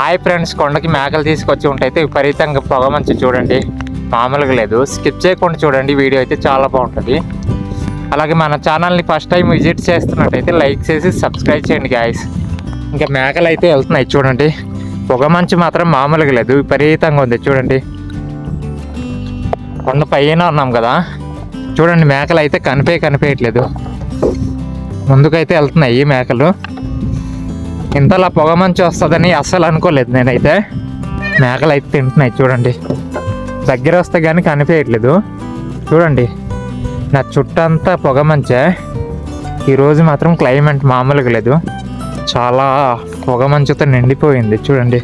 Hi friends, కొండకి మేకలు తీసుకొచ్చి ఉంటైతే విపరీతంగా పొగ మంచి చూడండి, మామూలుగా లేదు. స్కిప్ చేయకుండా చూడండి, వీడియో అయితే చాలా బాగుంటుంది. అలాగే మన ఛానల్ని ఫస్ట్ టైం విజిట్ చేస్తున్నట్టయితే లైక్ చేసి సబ్స్క్రైబ్ చేయండి గాయస్. ఇంకా మేకలు అయితే వెళ్తున్నాయి చూడండి, పొగ మంచు మాత్రం మామూలుగా లేదు, విపరీతంగా ఉంది చూడండి. కొండ పైన ఉన్నాం కదా, చూడండి మేకలు అయితే కనిపించట్లేదు. ముందుకైతే వెళ్తున్నాయి మేకలు. ఇంతలా పొగ మంచు వస్తుందని అస్సలు అనుకోలేదు నేనైతే. మేకలు అయితే తింటున్నాయి చూడండి, దగ్గర వస్తే కానీ కనిపించట్లేదు. చూడండి నా చుట్టంతా పొగ మంచే. ఈరోజు మాత్రం క్లైమేట్ మామూలుగా లేదు, చాలా పొగ మంచుతో నిండిపోయింది చూడండి.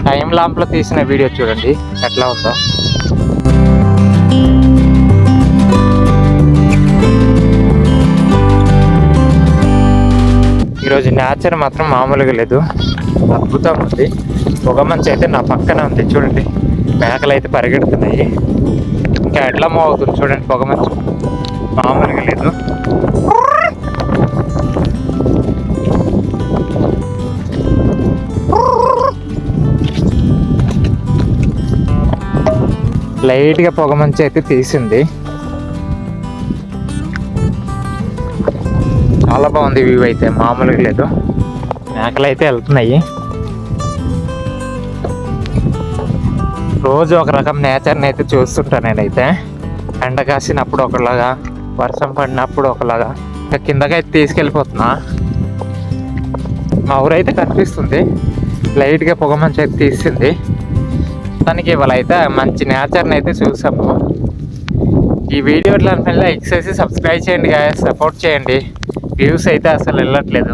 టైం లాంప్లో తీసిన వీడియో చూడండి ఎట్లా ఉందో. ఈరోజు నేచర్ మాత్రం మామూలుగా లేదు, అద్భుతంగా ఉంది. పొగ మంచు అయితే నా పక్కనే ఉంది చూడండి, మేకలు అయితే పరిగెడుతున్నాయి. ఇంకా ఎట్లా మూవ్ అవుతుంది చూడండి, పొగ మంచు మామూలుగా లేదు. లైట్గా పొగ మంచు అయితే తీసింది, చాలా బాగుంది వ్యూ అయితే, మామూలుగా లేదు. మేకలు అయితే వెళ్తున్నాయి. రోజు ఒక రకం నేచర్ని అయితే చూస్తుంటాను నేనైతే. ఎండ కాసినప్పుడు ఒకలాగా, వర్షం పడినప్పుడు ఒకలాగా. ఇంకా కిందకైతే తీసుకెళ్ళిపోతున్నా. మా ఊరైతే కనిపిస్తుంది, లైట్గా పొగ మంచు అయితే తీసింది. తనకి ఇవాళ అయితే మంచి నేచర్ని అయితే చూసాము. ఈ వీడియోలో లైక్ చేసి సబ్స్క్రైబ్ చేయండి గాయస్, సపోర్ట్ చేయండి. వ్యూస్ అయితే అసలు వెళ్ళట్లేదు.